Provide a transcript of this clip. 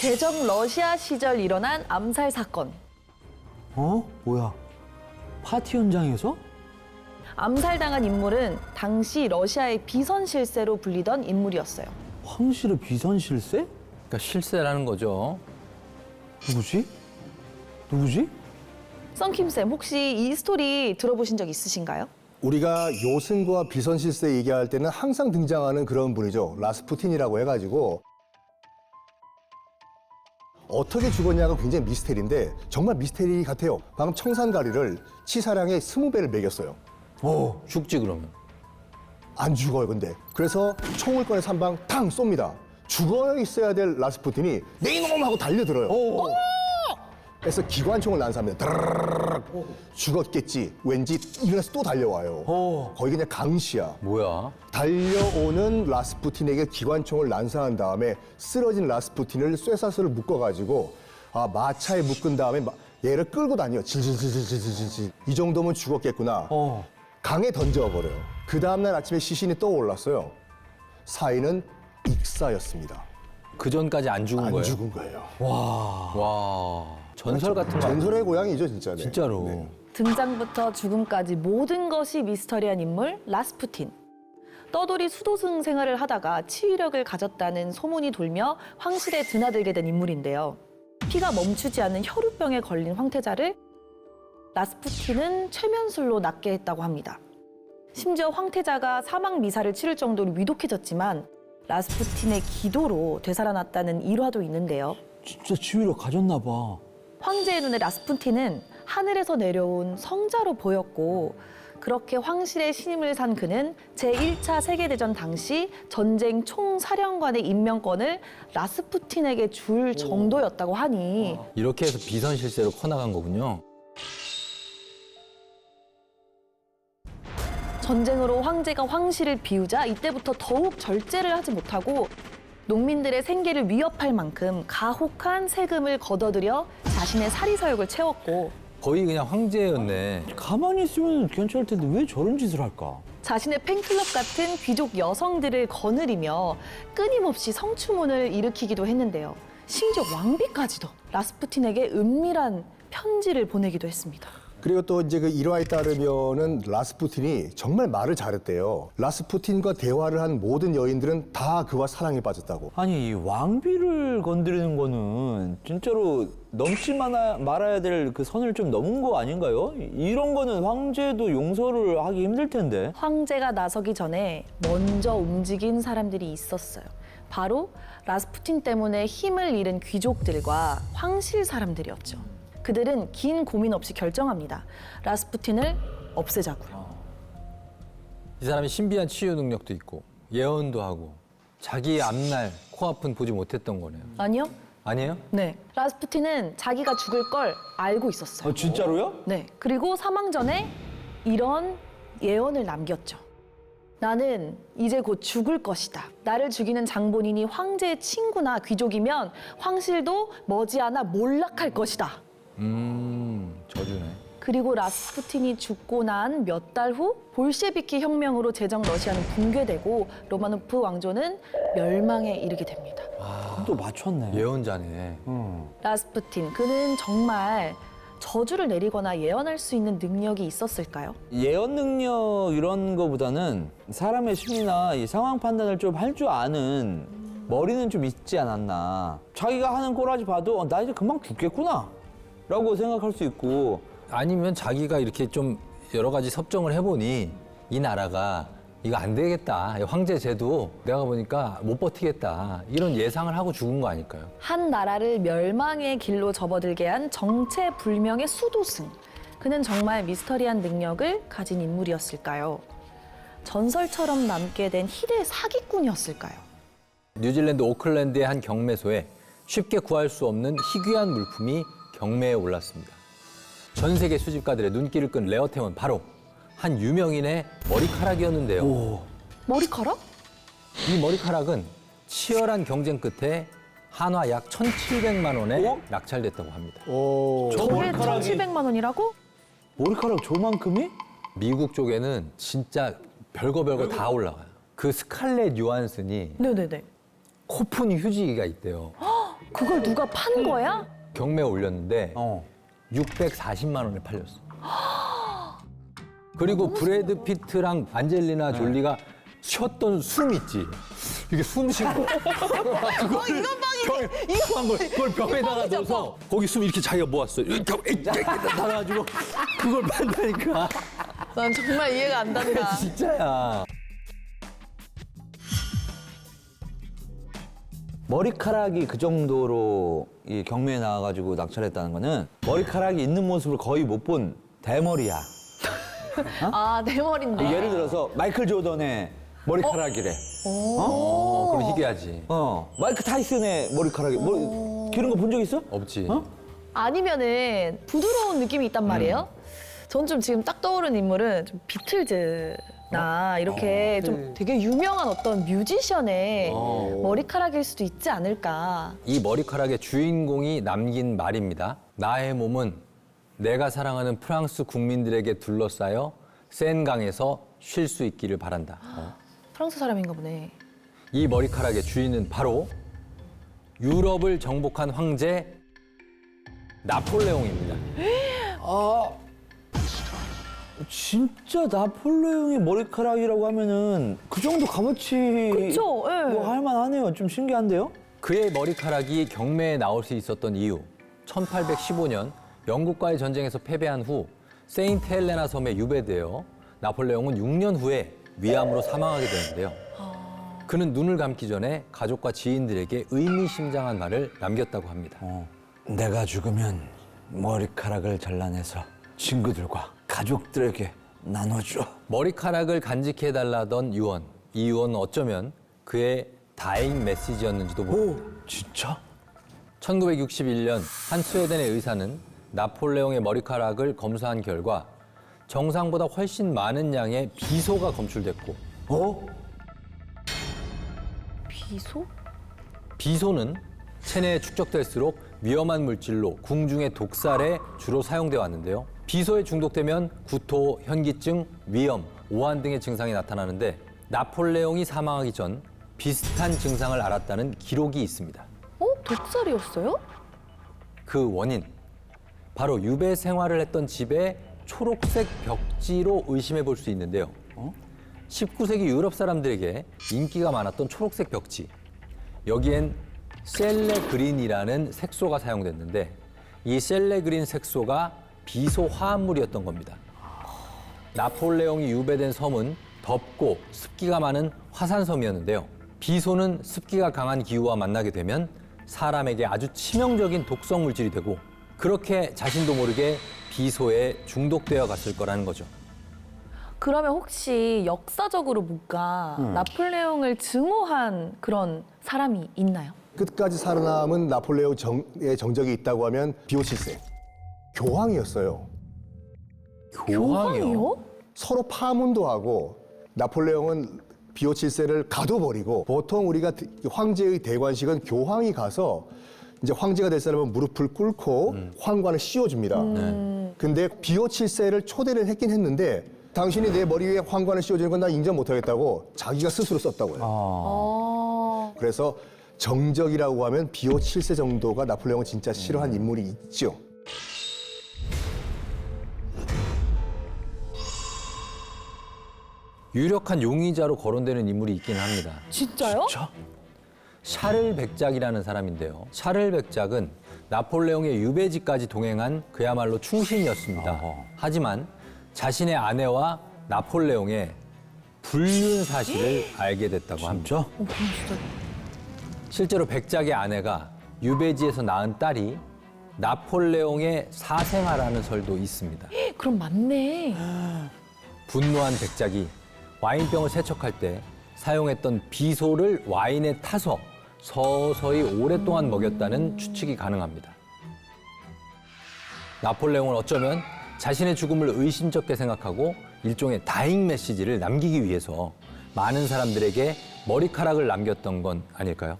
제적 러시아 시절 일어난 암살 사건. 뭐야? 파티 현장에서? 암살당한 인물은 당시 러시아의 비선 실세로 불리던 인물이었어요. 황실의 비선 실세? 그러니까 실세라는 거죠. 누구지? 썬킴쌤, 혹시 이 스토리 들어보신 적 있으신가요? 우리가 요승과 비선실세 얘기할 때는 항상 등장하는 그런 분이죠. 라스푸틴이라고 해가지고 어떻게 죽었냐가 굉장히 미스테리인데 정말 미스테리 같아요. 방금 청산가리를 치사량의 20배를 매겼어요. 죽지 그러면. 안 죽어요, 근데. 그래서 총을 꺼내서 한 방 탕 쏩니다. 죽어 있어야 될 라스푸틴이 내 이놈 하고 달려들어요. 그래서 기관총을 난사합니다. 드르르르르. 죽었겠지. 왠지 일어나서 또 달려와요. 거의 그냥 강시야. 뭐야? 달려오는 라스푸틴에게 기관총을 난사한 다음에 쓰러진 라스푸틴을 쇠사슬을 묶어가지고 마차에 묶은 다음에 얘를 끌고 다녀. 질질질질질질. 이 정도면 죽었겠구나. 강에 던져버려요. 그 다음날 아침에 시신이 떠올랐어요. 사인은 익사였습니다. 그 전까지 안 죽은 안 거예요? 죽은 거예요. 와. 전설 같은 거. 전설의 고향이죠, 진짜. 네. 진짜로. 네. 등장부터 죽음까지 모든 것이 미스터리한 인물 라스푸틴. 떠돌이 수도승 생활을 하다가 치유력을 가졌다는 소문이 돌며 황실에 드나들게 된 인물인데요. 피가 멈추지 않는 혈우병에 걸린 황태자를 라스푸틴은 최면술로 낫게 했다고 합니다. 심지어 황태자가 사막 미사를 치를 정도로 위독해졌지만 라스푸틴의 기도로 되살아났다는 일화도 있는데요. 진짜 치유력 가졌나 봐. 황제의 눈에 라스푸틴은 하늘에서 내려온 성자로 보였고 그렇게 황실의 신임을 산 그는 제1차 세계대전 당시 전쟁 총사령관의 임명권을 라스푸틴에게 줄 정도였다고 하니 이렇게 해서 비선 실세로 커나간 거군요. 전쟁으로 황제가 황실을 비우자 이때부터 더욱 절제를 하지 못하고 농민들의 생계를 위협할 만큼 가혹한 세금을 걷어들여 자신의 사리사욕을 채웠고 거의 그냥 황제였네. 가만히 있으면 괜찮을 텐데 왜 저런 짓을 할까? 자신의 팬클럽 같은 귀족 여성들을 거느리며 끊임없이 성추문을 일으키기도 했는데요. 심지어 왕비까지도 라스푸틴에게 은밀한 편지를 보내기도 했습니다. 그리고 또 이제 그 일화에 따르면은 라스푸틴이 정말 말을 잘했대요. 라스푸틴과 대화를 한 모든 여인들은 다 그와 사랑에 빠졌다고. 아니 이 왕비를 건드리는 거는 진짜로 넘지 말아야 될 그 선을 좀 넘은 거 아닌가요? 이런 거는 황제도 용서를 하기 힘들 텐데. 황제가 나서기 전에 먼저 움직인 사람들이 있었어요. 바로 라스푸틴 때문에 힘을 잃은 귀족들과 황실 사람들이었죠. 그들은 긴 고민 없이 결정합니다. 라스푸틴을 없애자고요. 이 사람이 신비한 치유 능력도 있고 예언도 하고 자기의 앞날 코앞은 보지 못했던 거네요. 아니요? 아니에요? 네. 라스푸틴은 자기가 죽을 걸 알고 있었어요. 진짜로요? 네. 그리고 사망 전에 이런 예언을 남겼죠. 나는 이제 곧 죽을 것이다. 나를 죽이는 장본인이 황제의 친구나 귀족이면 황실도 머지않아 몰락할 것이다. 저주네. 그리고 라스푸틴이 죽고 난 몇 달 후 볼셰비키 혁명으로 제정 러시아는 붕괴되고 로마노프 왕조는 멸망에 이르게 됩니다. 또 맞췄네. 예언자네. 라스푸틴, 그는 정말 저주를 내리거나 예언할 수 있는 능력이 있었을까요? 예언 능력 이런 거보다는 사람의 심리나 이 상황 판단을 좀 할 줄 아는 머리는 좀 있지 않았나. 자기가 하는 꼬라지 봐도 나 이제 금방 죽겠구나 라고 생각할 수 있고. 아니면 자기가 이렇게 좀 여러 가지 섭정을 해보니 이 나라가 이거 안 되겠다. 황제 제도 내가 보니까 못 버티겠다. 이런 예상을 하고 죽은 거 아닐까요? 한 나라를 멸망의 길로 접어들게 한 정체불명의 수도승. 그는 정말 미스터리한 능력을 가진 인물이었을까요? 전설처럼 남게 된 희대 사기꾼이었을까요? 뉴질랜드 오클랜드의 한 경매소에 쉽게 구할 수 없는 희귀한 물품이 경매에 올랐습니다. 전 세계 수집가들의 눈길을 끈 레어템은 바로 한 유명인의 머리카락이었는데요. 머리카락? 이 머리카락은 치열한 경쟁 끝에 한화 약 1,700만 원에 낙찰됐다고 합니다. 저게 1,700만 원이라고? 머리카락 저만큼이? 미국 쪽에는 진짜 별거 다 올라가요. 그 스칼렛 요한슨이 네네네. 코푼 휴지가 있대요. 그걸 누가 판 거야? 경매에 올렸는데 어. 640만 원에 팔렸어. 그리고 브래드 피트랑 안젤리나 졸리가 쉬었던 숨 있지. 이게 숨 쉰 거. 그걸 병에다가 넣어서 거기 숨 이렇게 자기가 모았어. 이렇게 달아가지고 그걸 판다니까. 난 정말 이해가 안 된다. 진짜야. 머리카락이 그 정도로 이 경매에 나와가지고 낙찰했다는 거는 머리카락이 있는 모습을 거의 못 본 대머리야. 아, 내 머리인데. 예를 들어서 마이클 조던의 머리카락이래. 그럼 희귀하지. 마이크 타이슨의 머리카락이 기른 거 본 적 있어? 없지. 아니면은 부드러운 느낌이 있단 말이에요. 전 좀 지금 딱 떠오른 인물은 좀 비틀즈나 이렇게 좀 되게 유명한 어떤 뮤지션의 머리카락일 수도 있지 않을까. 이 머리카락의 주인공이 남긴 말입니다. 나의 몸은 내가 사랑하는 프랑스 국민들에게 둘러싸여 센강에서 쉴 수 있기를 바란다. 프랑스 사람인가 보네. 이 머리카락의 주인은 바로 유럽을 정복한 황제 나폴레옹입니다. 진짜 나폴레옹의 머리카락이라고 하면은 그 정도 값어치 그쵸, 예. 뭐 할만하네요. 좀 신기한데요? 그의 머리카락이 경매에 나올 수 있었던 이유. 1815년 영국과의 전쟁에서 패배한 후 세인트 헬레나 섬에 유배되어 나폴레옹은 6년 후에 위암으로 사망하게 되는데요. 그는 눈을 감기 전에 가족과 지인들에게 의미심장한 말을 남겼다고 합니다. 내가 죽으면 머리카락을 잘라내서 친구들과 가족들에게 나눠줘. 머리카락을 간직해달라던 유언. 이 유언은 어쩌면 그의 다잉 메시지였는지도 모릅니다. 진짜? 1961년 한 스웨덴의 의사는 나폴레옹의 머리카락을 검사한 결과 정상보다 훨씬 많은 양의 비소가 검출됐고 비소? 비소는 체내에 축적될수록 위험한 물질로 궁중의 독살에 주로 사용되어 왔는데요. 비소에 중독되면 구토, 현기증, 위염, 오한 등의 증상이 나타나는데 나폴레옹이 사망하기 전 비슷한 증상을 앓았다는 기록이 있습니다. 독살이었어요? 그 원인, 바로 유배 생활을 했던 집의 초록색 벽지로 의심해 볼 수 있는데요. 19세기 유럽 사람들에게 인기가 많았던 초록색 벽지. 여기엔 셀레그린이라는 색소가 사용됐는데 이 셀레그린 색소가 비소 화합물이었던 겁니다. 나폴레옹이 유배된 섬은 덥고 습기가 많은 화산섬이었는데요. 비소는 습기가 강한 기후와 만나게 되면 사람에게 아주 치명적인 독성 물질이 되고 그렇게 자신도 모르게 비소에 중독되어 갔을 거라는 거죠. 그러면 혹시 역사적으로 뭔가 나폴레옹을 증오한 그런 사람이 있나요? 끝까지 살아남은 나폴레옹의 정적이 있다고 하면 비오 7세. 교황이었어요. 교황이요? 서로 파문도 하고 나폴레옹은 비오 7세를 가둬버리고 보통 우리가 황제의 대관식은 교황이 가서 이제 황제가 될 사람은 무릎을 꿇고 황관을 씌워줍니다. 근데 비오 7세를 초대를 했긴 했는데 당신이 내 머리 위에 황관을 씌워주는 건 나 인정 못하겠다고 자기가 스스로 썼다고 해요. 그래서 정적이라고 하면 비오 7세 정도가 나폴레옹을 진짜 싫어한 인물이 있죠. 유력한 용의자로 거론되는 인물이 있긴 합니다. 진짜요? 샤를 백작이라는 사람인데요. 샤를 백작은 나폴레옹의 유배지까지 동행한 그야말로 충신이었습니다. 하지만 자신의 아내와 나폴레옹의 불륜 사실을 알게 됐다고 합니다. 실제로 백작의 아내가 유배지에서 낳은 딸이 나폴레옹의 사생아라는 설도 있습니다. 그럼 맞네. 분노한 백작이 와인병을 세척할 때 사용했던 비소를 와인에 타서 서서히 오랫동안 먹였다는 추측이 가능합니다. 나폴레옹은 어쩌면 자신의 죽음을 의심쩍게 생각하고 일종의 다잉 메시지를 남기기 위해서 많은 사람들에게 머리카락을 남겼던 건 아닐까요?